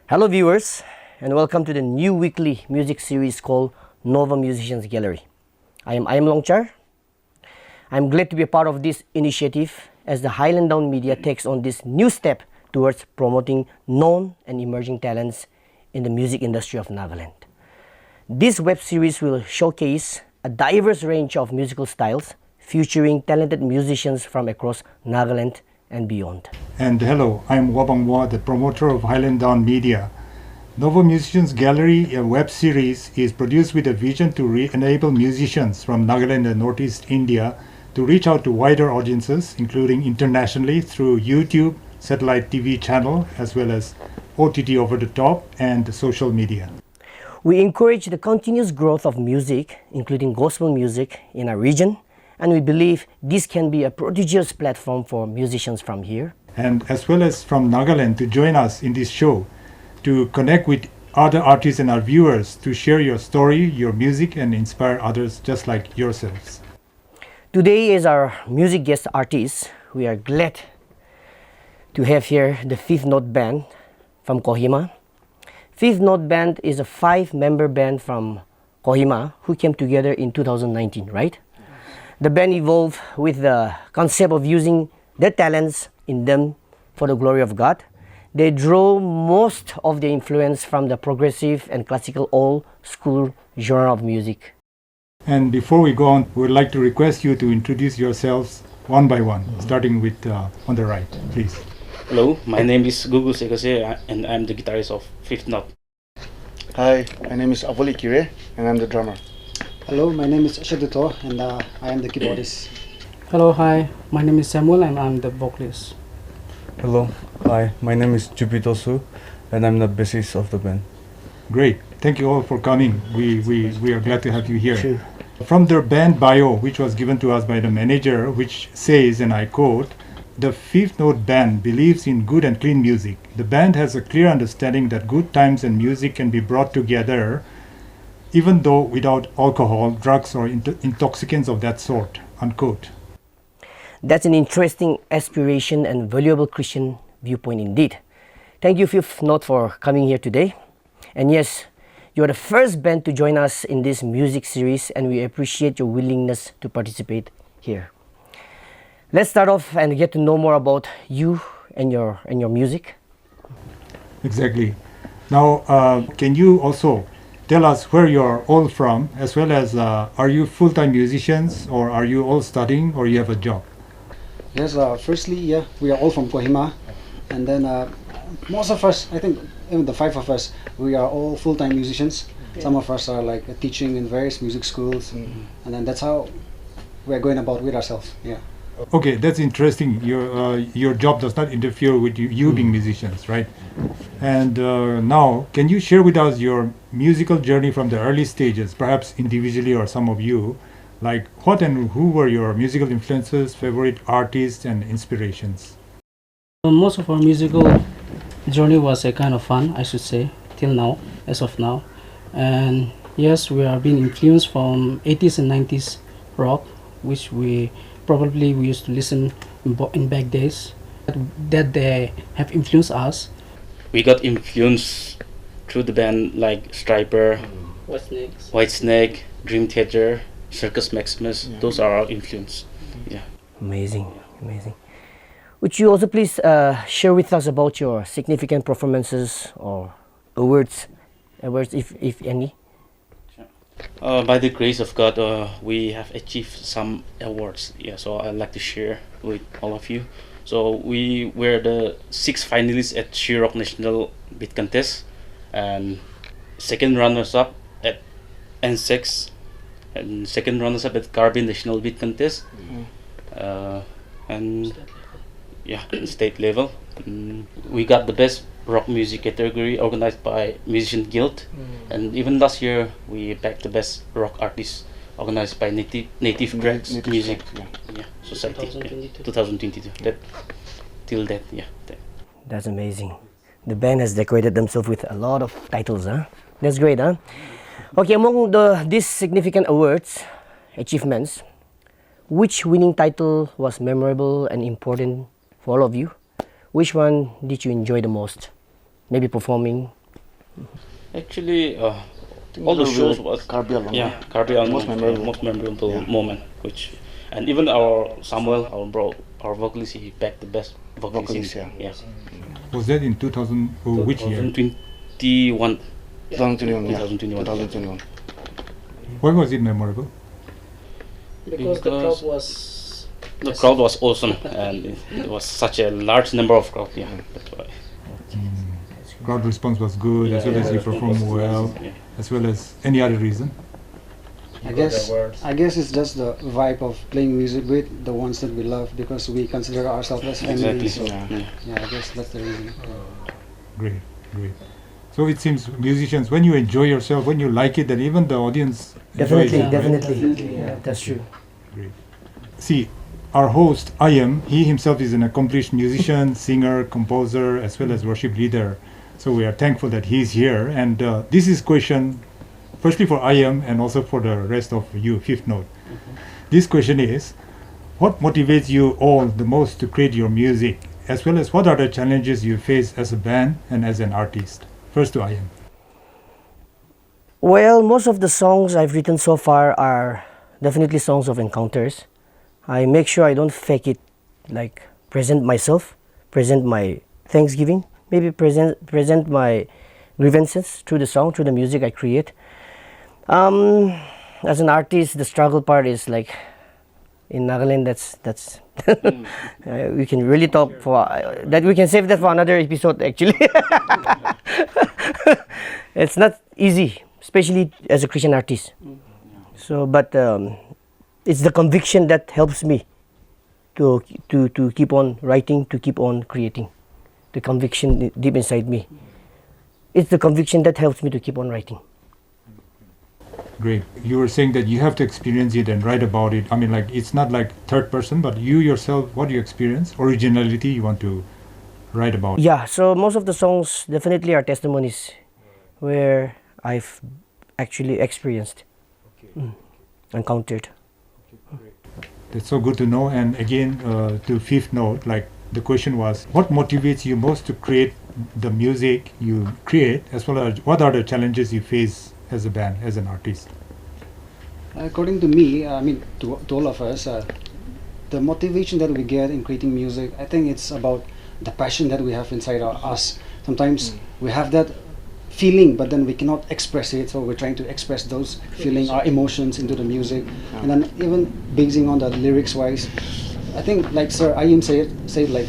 Hello viewers, and welcome to the new weekly music series called Novo Musicians Gallery. I am Longchar. I'm glad to be a part of this initiative as the Highland Dawn Media takes on this new step towards promoting known and emerging talents in the music industry of Nagaland. This web series will showcase a diverse range of musical styles featuring talented musicians from across Nagaland and beyond. And hello, I'm Wabangwa, the promoter of Highland Dawn Media. Novo Musicians Gallery, a web series, is produced with a vision to enable musicians from Nagaland and Northeast India to reach out to wider audiences, including internationally through YouTube, satellite TV channel, as well as OTT over the top and social media. We encourage the continuous growth of music, including gospel music, in our region, and we believe this can be a prodigious platform for musicians from here, and as well as from Nagaland, to join us in this show, to connect with other artists and our viewers, to share your story, your music, and inspire others just like yourselves. Today is our music guest artist. We are glad to have here the Fifth Note Band from Kohima. Fifth Note Band is a 5-member band from Kohima who came together in 2019, right? The band evolved with the concept of using their talents in them for the glory of God. They draw most of their influence from the progressive and classical old school genre of music. And before we go on, we would like to request you to introduce yourselves one by one, starting with on the right, please. Hello, my name is Gugu Sekose and I'm the guitarist of Fifth Note. Hi, my name is Avoli Kire and I'm the drummer. Hello, my name is Shadito and I am the keyboardist. Hello, hi, my name is Samuel and I'm the vocalist. Hello, hi, my name is Jupito Su and I'm the bassist of the band. Great, thank you all for coming. We are glad to have you here. Sure. From their band bio, which was given to us by the manager, which says, and I quote, "The Fifth Note Band believes in good and clean music. The band has a clear understanding that good times and music can be brought together, even though without alcohol, drugs, or intoxicants of that sort," unquote. That's an interesting aspiration and valuable Christian viewpoint indeed. Thank you, Fifth Note, for coming here today. And yes, you are the first band to join us in this music series, and we appreciate your willingness to participate here. Let's start off and get to know more about you and your music. Exactly. Now, can you also tell us where you're all from, as well as are you full-time musicians, or are you all studying, or you have a job? Yes, firstly, we are all from Kohima, and then most of us, I think even the 5 of us, we are all full-time musicians. Some of us are like teaching in various music schools, and then that's how we're going about with ourselves. Yeah. Okay, that's interesting. Your job does not interfere with you being musicians, right? And now, can you share with us your musical journey from the early stages, perhaps individually or some of you, like what and who were your musical influences, favorite artists, and inspirations? Most of our musical journey was a kind of fun, I should say, till now, as of now. And yes, we are being influenced from 80s and 90s rock, which we used to listen in back days, that they have influenced us. We got influenced through the band like Striper, Whitesnake, Dream Theater, Circus Maximus. Those are our influence. Yeah. Amazing, amazing. Would you also please share with us about your significant performances or awards if any? By the grace of God, we have achieved some awards. Yeah, so I'd like to share with all of you. So we were the 6th finalists at Shirok National Beat Contest, and 2nd runners-up at N6, and 2nd runners-up at Carbon National Beat Contest, and yeah, state level. We got the best rock music category organized by Musician Guild, and even last year we backed the best rock artist organized by Native Tracks Music Society. 2022. That's amazing. The band has decorated themselves with a lot of titles, huh? That's great, huh? Okay, among these significant awards, achievements, which winning title was memorable and important for all of you? Which one did you enjoy the most? maybe performing? Actually, all the shows was Karbial. most memorable Yeah. moment, which, and even our Samuel, our vocalist, he backed the best vocalist. Vocalist, yeah. Was that in 2000? Which year? 2021. 2021. Yeah. 2021. 2021. Why was it memorable? Because the crowd was awesome, and it was such a large number of crowd. Yeah, that's why. Crowd response was good, as well as you performed well, Yeah. as well as any other reason. I guess it's just the vibe of playing music with the ones that we love, because we consider ourselves as family. Exactly. So Yeah. yeah, I guess that's the reason. Great, great. So it seems musicians, when you enjoy yourself, when you like it, then even the audience enjoys Definitely, it, right? definitely. Yeah, that's true. Great. See, our host, Ayam, he himself is an accomplished musician, singer, composer, as well as worship leader. So we are thankful that he's here. And this is question, firstly for Ayam and also for the rest of you, Fifth Note. This question is, what motivates you all the most to create your music, as well as what are the challenges you face as a band and as an artist? First to Ayam. Well, most of the songs I've written so far are definitely songs of encounters. I make sure I don't fake it, like present myself, present my thanksgiving, maybe present my grievances through the song, through the music I create. As an artist, the struggle part is like in Nagaland. That's we can really talk for that. We can save that for another episode. Actually, it's not easy, especially as a Christian artist. So, but it's the conviction that helps me to keep on writing, to keep on creating. The conviction deep inside me. It's the conviction that helps me to keep on writing. Great. You were saying that you have to experience it and write about it. I mean, like, it's not like third person, but you yourself, what you experience, originality, you want to write about. Yeah, so most of the songs definitely are testimonies where I've actually experienced, encountered. That's so good to know. And again, to Fifth Note, like the question was, what motivates you most to create the music you create, as well as what are the challenges you face as a band, as an artist? According to me, I mean, to all of us, the motivation that we get in creating music, I think it's about the passion that we have inside us. Sometimes we have that feeling, but then we cannot express it, so we're trying to express those feeling, our emotions into the music. And then even basing on the lyrics wise, I think like Sir Ayim said like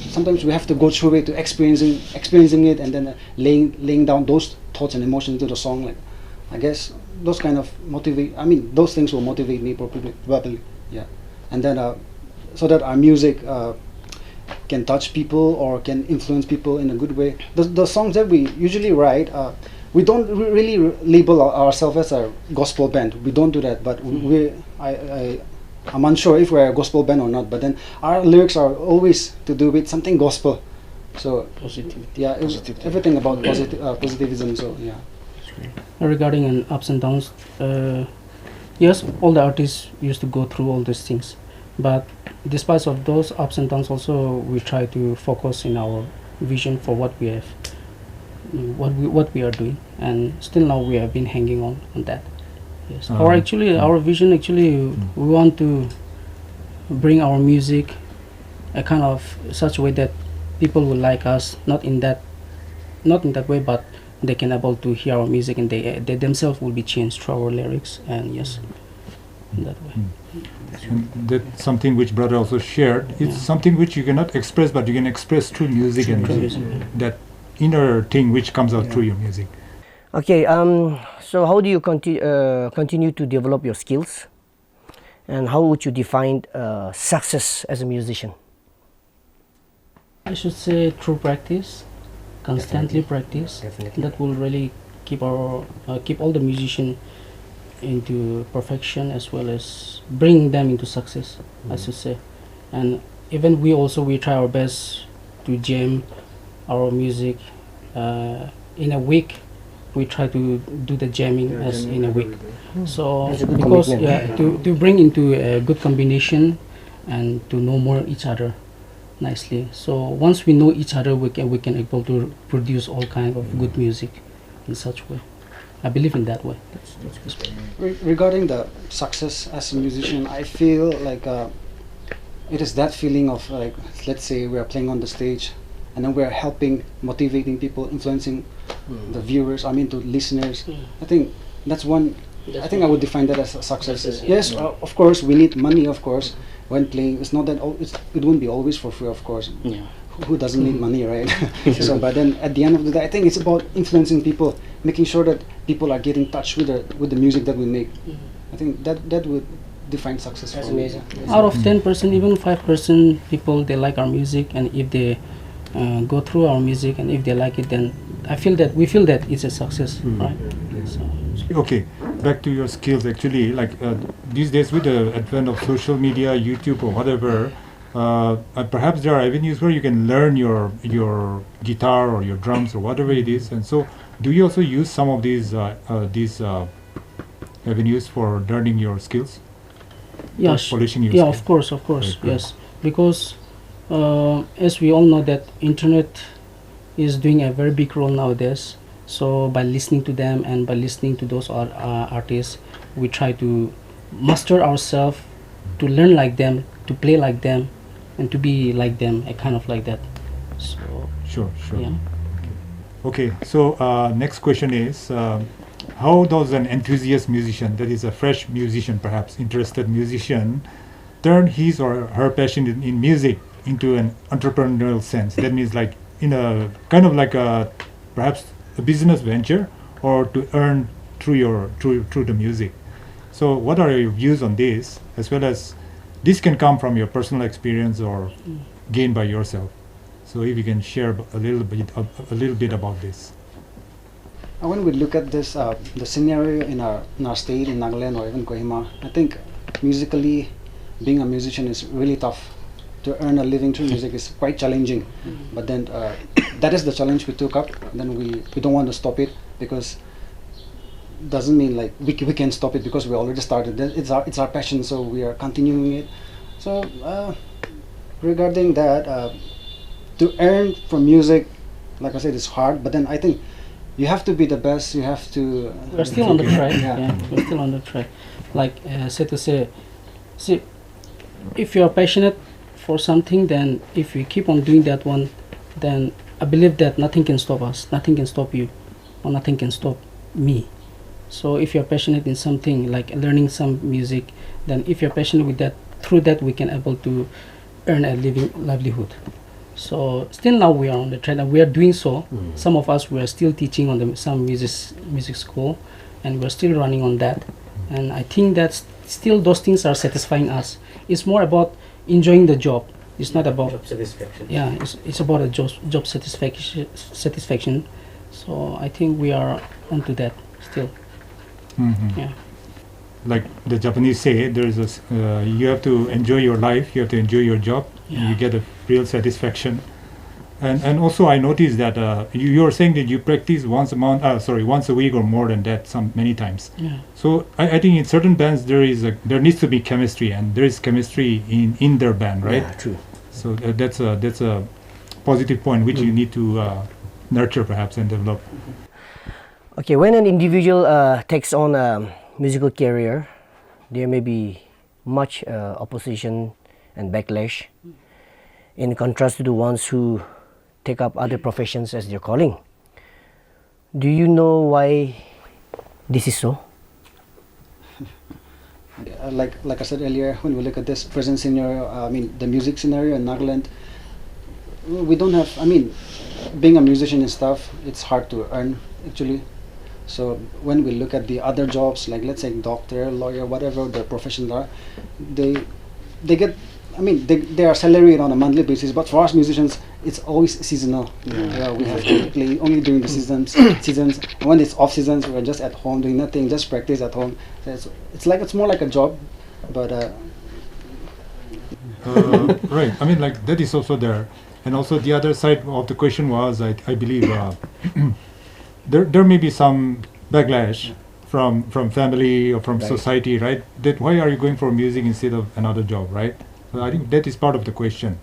sometimes we have to go through it to experiencing it, and then laying down those thoughts and emotions into the song. Like, I guess those kind of those things will motivate me probably, yeah. And then so that our music can touch people or can influence people in a good way. The songs that we usually write, we don't really label ourselves as a gospel band. We don't do that, but I'm unsure if we're a gospel band or not. But then our lyrics are always to do with something gospel. So Positivity. yeah, everything about positivism. So yeah. Regarding an ups and downs, yes, all the artists used to go through all these things, but despite of those ups and downs, also we try to focus in our vision for what we have, what we are doing, and still now we have been hanging on that. Yes, or actually our vision we want to bring our music a kind of such a way that people will like us, not in that way, but they can able to hear our music and they themselves will be changed through our lyrics, and yes, in that way. And that's something which brother also shared. It's something which you cannot express, but you can express through music, and that inner thing which comes out through your music. Okay, so how do you continue to develop your skills, and how would you define success as a musician? I should say through practice, constantly practice. Definitely. That will really keep all the musicians into perfection, as well as bring them into success, I should say. And even we try our best to jam our music in a week. We try to do the jamming as in a week. So That's a good because commitment. to bring into a good combination and to know more each other. nicely. So once we know each other, we can able to produce all kind of good music in such way. I believe in that way. That's Regarding the success as a musician, I feel like it is that feeling of like, let's say we are playing on the stage, and then we are helping, motivating people, influencing the viewers. I mean, to listeners. I think that's one. I think I would define that as a success. Yes, of course, we need money. Of course, when playing, it's not that it won't be always for free. Of course, Yeah. who doesn't need money, right? So, but then at the end of the day, I think it's about influencing people, making sure that people are getting in touch with the music that we make. I think that would define success. That's for me. amazing. out of 10%, even 5% people they like our music, and if they go through our music and if they like it, then we feel that it's a success, right? So, Okay, back to your skills. Actually, like these days with the advent of social media, YouTube or whatever, perhaps there are avenues where you can learn your guitar or your drums or whatever it is. And so, do you also use some of these avenues for learning your skills? yeah, Polishing your yeah, skills? of course, Very good. yes, because as we all know that internet is doing a very big role nowadays. So by listening to them and by listening to those artists, we try to master ourselves, to learn like them, to play like them, and to be like them, a kind of like that. So Sure. yeah. Okay, so next question is, how does an enthusiast musician, that is a fresh musician, perhaps interested musician, turn his or her passion in music into an entrepreneurial sense? That means like in a kind of like a perhaps a business venture, or to earn through the music. So what are your views on this, as well as this can come from your personal experience or gained by yourself? So if you can share a little bit about this. When we look at this, the scenario in our state, in Nagaland or even Kohima, I think musically, being a musician is really tough. To earn a living through music is quite challenging. But then that is the challenge we took up. Then we don't want to stop it, because doesn't mean like we can stop it because we already started. It's our passion, so we are continuing it. So regarding that, to earn from music, like I said, it's hard. But then I think you have to be the best. You have to. We're still on the track. Yeah. Yeah, we're still on the track. Like see, if you are passionate for something, then if we keep on doing that one, then I believe that nothing can stop us, nothing can stop you, or nothing can stop me. So if you're passionate in something like learning some music, then if you're passionate with that, through that we can able to earn a livelihood. So still now we are on the track and we are doing so. Some of us we are still teaching on some music school, and we're still running on that. And I think that still those things are satisfying us. It's more about enjoying the job. It's not about Job satisfaction. yeah. It's about a job satisfaction. So I think we are onto that still. Yeah. Like the Japanese say, there's you have to enjoy your life, you have to enjoy your job, and Yeah. you get a real satisfaction. And also I noticed that you're saying that you practice once a week or more than that, many times. Yeah. So I think in certain bands there needs to be chemistry, and there is chemistry in their band, right? Yeah, true. So that's a positive point which you need to nurture perhaps and develop. Okay, when an individual takes on a musical career, there may be much opposition and backlash, in contrast to the ones who take up other professions as their calling. Do you know why this is so? Like I said earlier, when we look at this present scenario, the music scenario in Nagaland, we don't have. Being a musician and stuff, it's hard to earn actually. So when we look at the other jobs, like let's say doctor, lawyer, whatever the professions are, they get. They are salaried on a monthly basis. But for us musicians, it's always seasonal. We have to play only during the seasons. When it's off seasons, we're just at home doing nothing, just practice at home. So it's more like a job, but. Right. Like that is also there. And also the other side of the question was, I believe, there may be some backlash from family or from society, right? That why are you going for music instead of another job, right? So I think that is part of the question.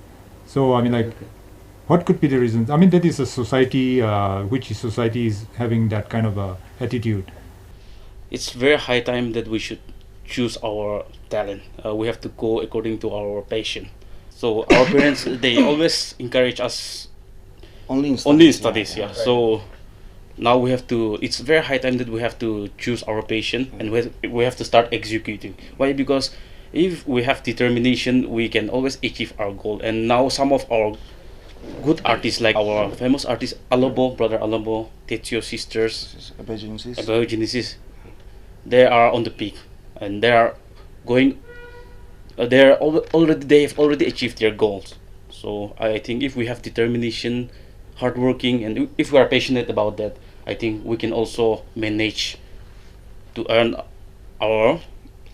So I mean, like, what could be the reasons? I mean, that is a society, which society is having that kind of a attitude. It's very high time that we should choose our talent. We have to go according to our passion. So our parents, they always encourage us Only in only in studies. studies. Yeah. So now we have to. It's very high time that we have to choose our passion, and we have to start executing. Why? Because if we have determination, we can always achieve our goal. And now some of our good artists, like our famous artist Alobo, brother Alobo, Tetsuo sisters, Genesis, they are on the peak, and they are going. They have already achieved their goals. So I think if we have determination, hardworking, and if we are passionate about that, I think we can also manage to earn our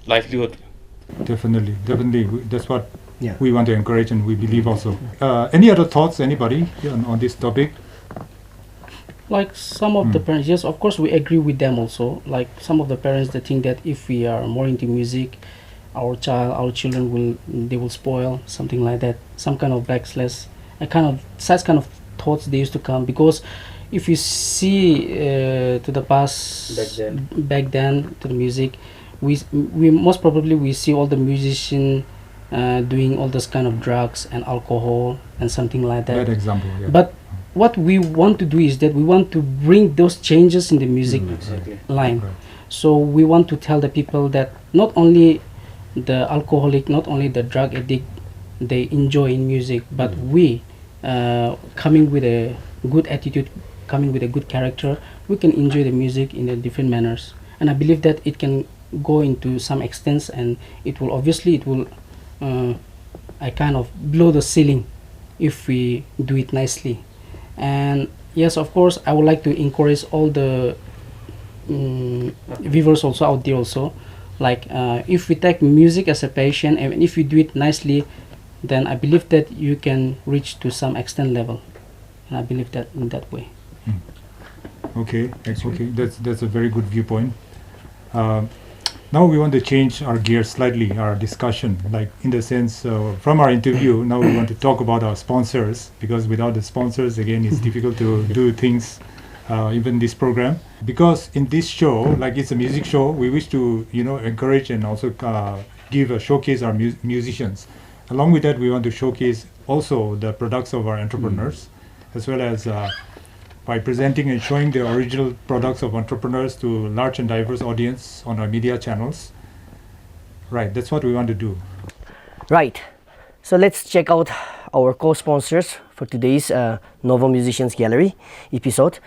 livelihood. Definitely. That's what Yeah. we want to encourage, and we believe also. Any other thoughts, anybody, on this topic? Like some of the parents, yes, of course we agree with them also. Like some of the parents, they think that if we are more into music, our children will spoil, something like that. Some kind of backslash, such kind of thoughts they used to come, because if you see to the past back then to the music, we most probably we see all the musicians doing all this kind of drugs and alcohol and something like that. Bad example. Yeah. But what we want to do is that we want to bring those changes in the music line. Right. So we want to tell the people that not only the alcoholic, not only the drug addict, they enjoy in music, but we coming with a good attitude, coming with a good character, we can enjoy the music in a different manners. And I believe that it can go into some extents, and it will I kind of blow the ceiling if we do it nicely. And yes, of course, I would like to encourage all the viewers also out there also, like if we take music as a passion and if we do it nicely, then I believe that you can reach to some extent level, and I believe that in that way. Okay. That's a very good viewpoint. Now we want to change our gear slightly, our discussion, like in the sense from our interview, now we want to talk about our sponsors, because without the sponsors, again, it's difficult to do things, even this program. Because in this show, like it's a music show, we wish to, encourage and also showcase our musicians. Along with that, we want to showcase also the products of our entrepreneurs, as well as by presenting and showing the original products of entrepreneurs to large and diverse audience on our media channels. Right, that's what we want to do. Right. So let's check out our co-sponsors for today's Novo Musicians Gallery episode.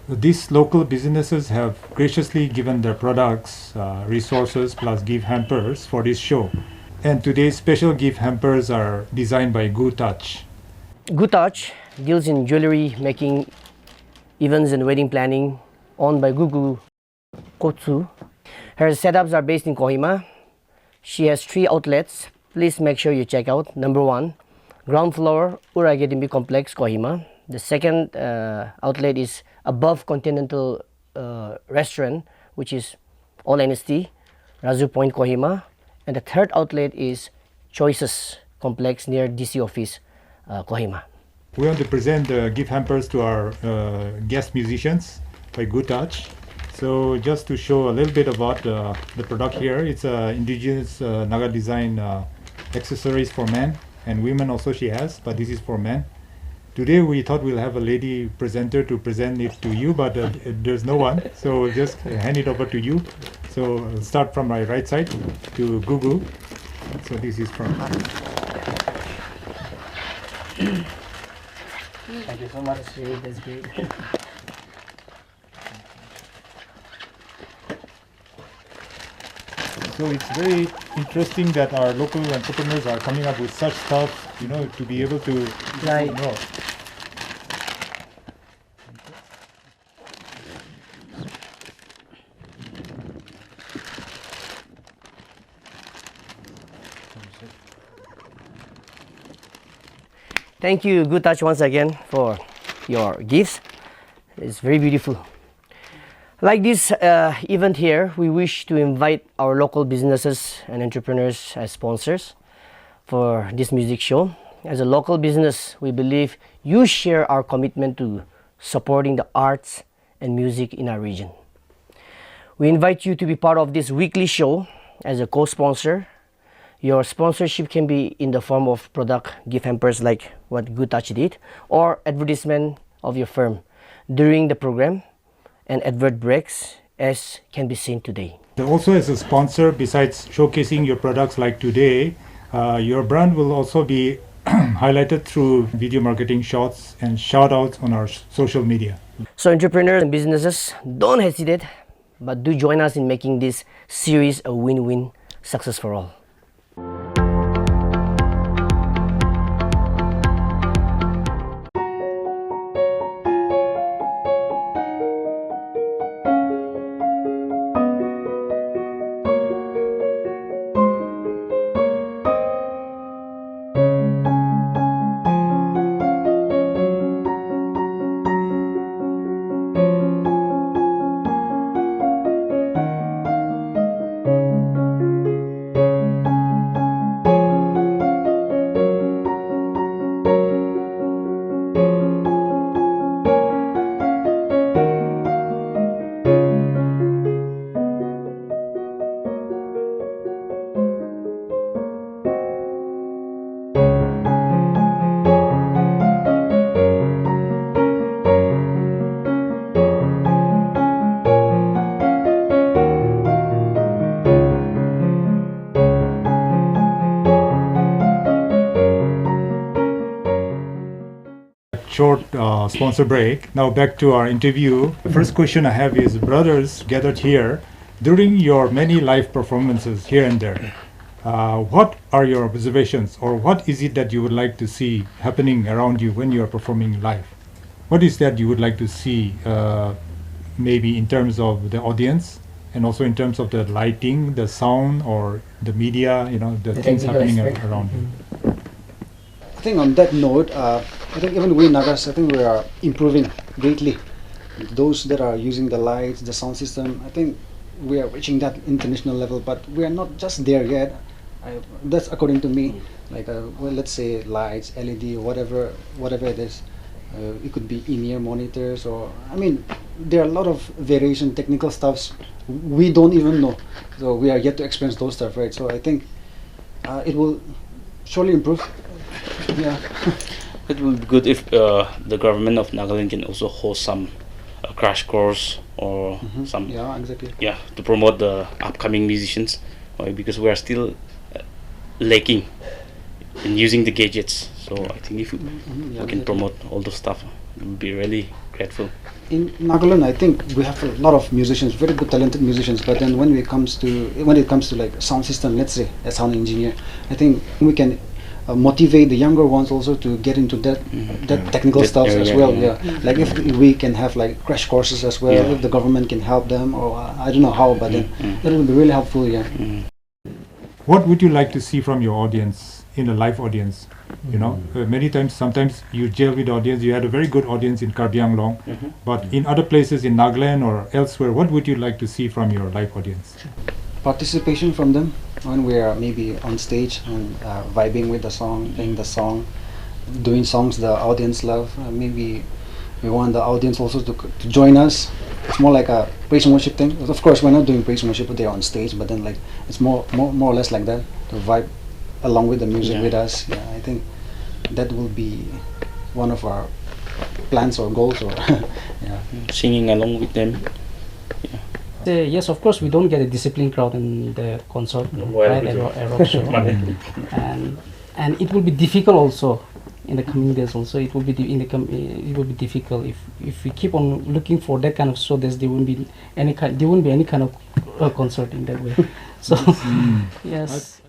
These local businesses have graciously given their products, resources plus gift hampers for this show. And today's special gift hampers are designed by Gu Touch. Gu Touch deals in jewelry making, events and wedding planning, owned by Gugu Kotsu. Her setups are based in Kohima. She has 3 outlets. Please make sure you check out. Number 1, ground floor, Uragetimbi Complex, Kohima. The second outlet is above Continental Restaurant, which is all NST, Razu Point, Kohima. And the third outlet is Choices Complex near DC office, Kohima. We want to present the gift hampers to our guest musicians by Good Touch. So just to show a little bit about the product here, it's indigenous Naga design accessories for men and women also she has, but this is for men. Today we thought we'll have a lady presenter to present it to you, but there's no one, so we'll just hand it over to you. So I'll start from my right side to Gugu. So this is from... Thank you so much. That's great. So it's very interesting that our local entrepreneurs are coming up with such stuff, to be able to know. Thank you, Good Touch, once again for your gifts. It's very beautiful. Like this event here, we wish to invite our local businesses and entrepreneurs as sponsors for this music show. as a local business, we believe you share our commitment to supporting the arts and music in our region. We invite you to be part of this weekly show as a co-sponsor. Your sponsorship can be in the form of product gift hampers like what Good Touch did, or advertisement of your firm during the program and advert breaks as can be seen today. Also, as a sponsor, besides showcasing your products like today, your brand will also be highlighted through video marketing shots and shout outs on our social media. So entrepreneurs and businesses, don't hesitate, but do join us in making this series a win-win success for all. Short sponsor break. Now back to our interview. The first question I have is, brothers gathered here, during your many live performances here and there, what are your observations, or what is it that you would like to see happening around you when you are performing live? What is that you would like to see, maybe in terms of the audience and also in terms of the lighting, the sound, or the media, the things happening around you? I think on that note, I think even we Nagas, I think we are improving greatly. Those that are using the lights, the sound system, I think we are reaching that international level, but we are not just there yet. That's according to me. Like, well, let's say lights, LED, whatever it is. It could be in-ear monitors, or I mean, there are a lot of variation, technical stuffs we don't even know. So we are yet to experience those stuff, right? So I think it will surely improve. Yeah. It would be good if the government of Nagaland can also host some crash course or some, Yeah, exactly. to promote the upcoming musicians, because we are still lacking in using the gadgets. So I think if we can promote all those stuff, it would be really grateful. In Nagaland, I think we have a lot of musicians, very good, talented musicians. But then when it comes to like sound system, let's say a sound engineer, I think we can motivate the younger ones also to get into that technical stuff as well. Like if we can have like crash courses as well, if the government can help them, or I don't know how, but then that would be really helpful. What would you like to see from your audience in a live audience? Many times, sometimes you gel with the audience. You had a very good audience in Karbi Anglong, but in other places in Nagaland or elsewhere, what would you like to see from your live audience? Participation from them when we are maybe on stage and vibing with the song, playing the song, doing songs the audience love. Maybe we want the audience also to join us. It's more like a praise and worship thing. Of course, we're not doing praise and worship, but they're on stage. But then, like, it's more or less like that, to vibe along with the music with us. I think that will be one of our plans or goals. Or Singing along with them. Yes, of course, we don't get a disciplined crowd in the concert, right? A rock show, and it will be difficult also in the coming days. Also, it will be it will be difficult if we keep on looking for that kind of show. There won't be any kind of concert in that way. So yes.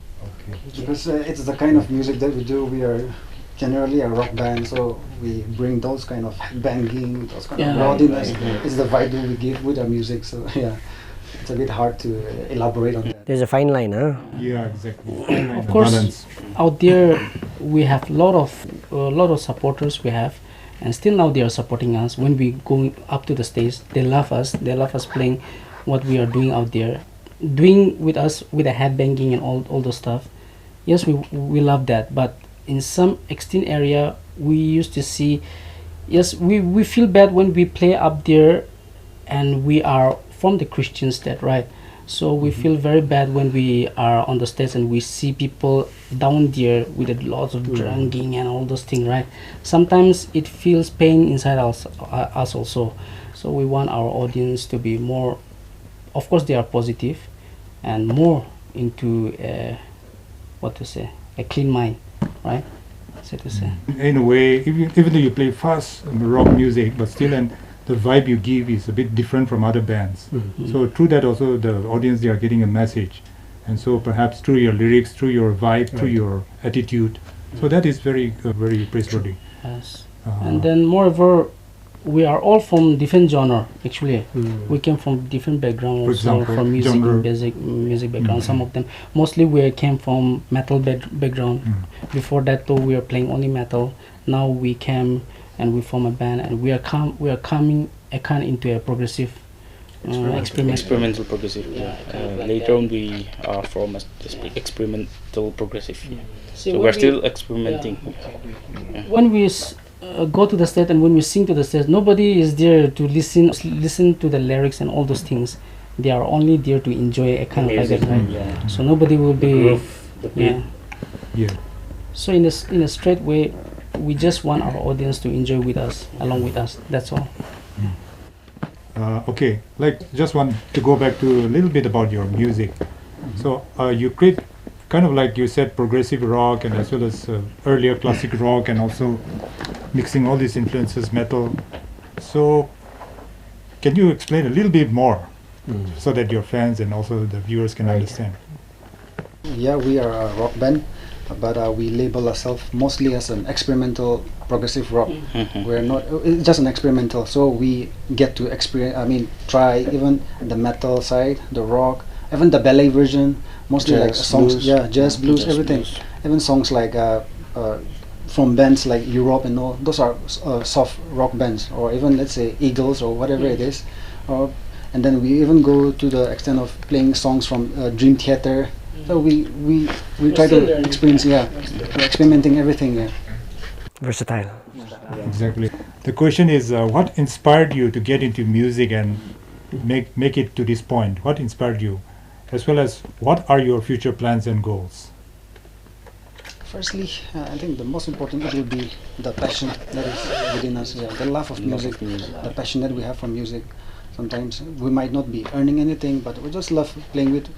Because it's the kind of music that we do. We are generally a rock band, so we bring those kind of banging, those kind of rowdiness. It's the vibe that we give with our music. So it's a bit hard to elaborate on that. There's a fine line, huh? Yeah, exactly. Of course, out there we have a lot of supporters. We have, and still now they are supporting us. When we go up to the stage, they love us. They love us playing what we are doing out there, doing with us with the head banging and all those stuff. Yes, we love that, but in some extent area we used to see, yes, we feel bad when we play up there and we are from the Christian state, right? So we feel very bad when we are on the stage and we see people down there with a lot of drinking and all those things, right? Sometimes it feels pain inside us also. So we want our audience to be more, of course they are positive and more into a clean mind, right? So to say. In a way, even though you play fast rock music, but still the vibe you give is a bit different from other bands. So through that also the audience, they are getting a message. And so perhaps through your lyrics, through your vibe, through your attitude. So that is very praiseworthy. Yes. And then moreover, we are all from different genre actually. We came from different backgrounds, For example, from music, genre. basic music background. Some of them, mostly we came from metal background. Before that though we are playing only metal. Now we came and we form a band and we are coming into a progressive Experimental progressive. Yeah. Later on we are from experimental progressive. Yeah. So we're still experimenting. Yeah. When we go to the stage and when we sing to the stage, nobody is there to listen to the lyrics and all those things. They are only there to enjoy a kind of like that, right? Yeah. So nobody will be Yeah. So in a straight way, we just want our audience to enjoy with us, along with us. That's all. Okay, just want to go back to a little bit about your music. So you create kind of like you said progressive rock and as well as earlier classic rock and also mixing all these influences, metal. So can you explain a little bit more so that your fans and also the viewers can understand? Yeah, we are a rock band, but we label ourselves mostly as an experimental progressive rock. We're not, it's just an experimental, so we get to try even the metal side, the rock, even the ballet version, mostly like Jazz, songs, blues. jazz, blues, Jazz, everything. blues. Even songs like from bands like Europe and all, those are soft rock bands, or even let's say Eagles or whatever it is. And then we even go to the extent of playing songs from Dream Theater. So we try to experience, we're experimenting everything. Versatile. Exactly. The question is, what inspired you to get into music and make it to this point? What inspired you? As well as, what are your future plans and goals? Firstly, I think the most important it will be the passion that is within us, the love of music, the passion that we have for music. Sometimes we might not be earning anything, but we just love playing with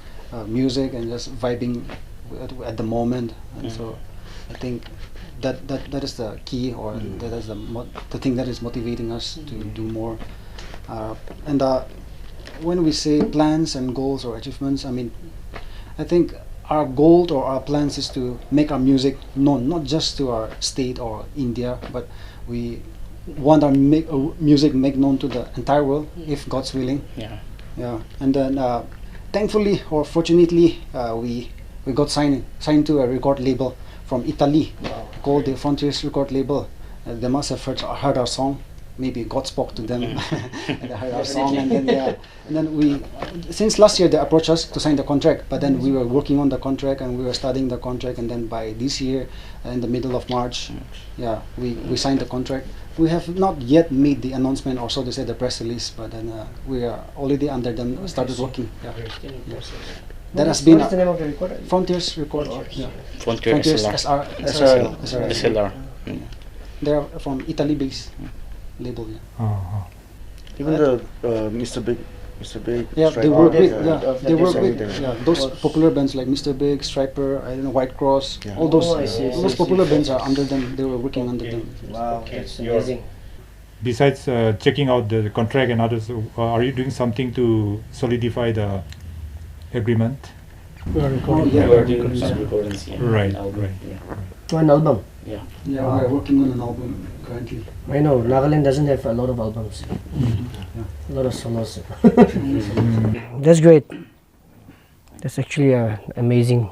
music and just vibing at the moment. And so I think that is the key, or that is the thing that is motivating us to do more. And when we say plans and goals or achievements, I think our goal or our plans is to make our music known, not just to our state or India, but we want our music made known to the entire world, if God's willing. Yeah. And then thankfully or fortunately, we got signed to a record label from Italy called the Frontiers record label. They must have heard our song. Maybe God spoke to them and they heard our song, and then we, since last year they approached us to sign the contract, but then we were working on the contract and we were studying the contract, and then by this year in the middle of March, we signed the contract. We have not yet made the announcement, or so to say the press release, but then we are already under them, started working. That has been What is the name of the record? Frontiers record. Frontiers SLR. They are from Italy based label. Even the Mr. Big, Yeah, they work with they work sang with there. those popular bands like Mr. Big, Striper, I don't know, White Cross, Yeah. all those I see, I all see, those I see. popular bands are under them. They were working under them. Wow, that's amazing. Besides checking out the contract and others, are you doing something to solidify the agreement? We are recording. Yeah, We're doing some recordings. Right. One album. Yeah. Yeah, we are working on an album currently. I know Nagaland doesn't have a lot of albums. A lot of solos. That's great. That's actually amazing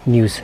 news.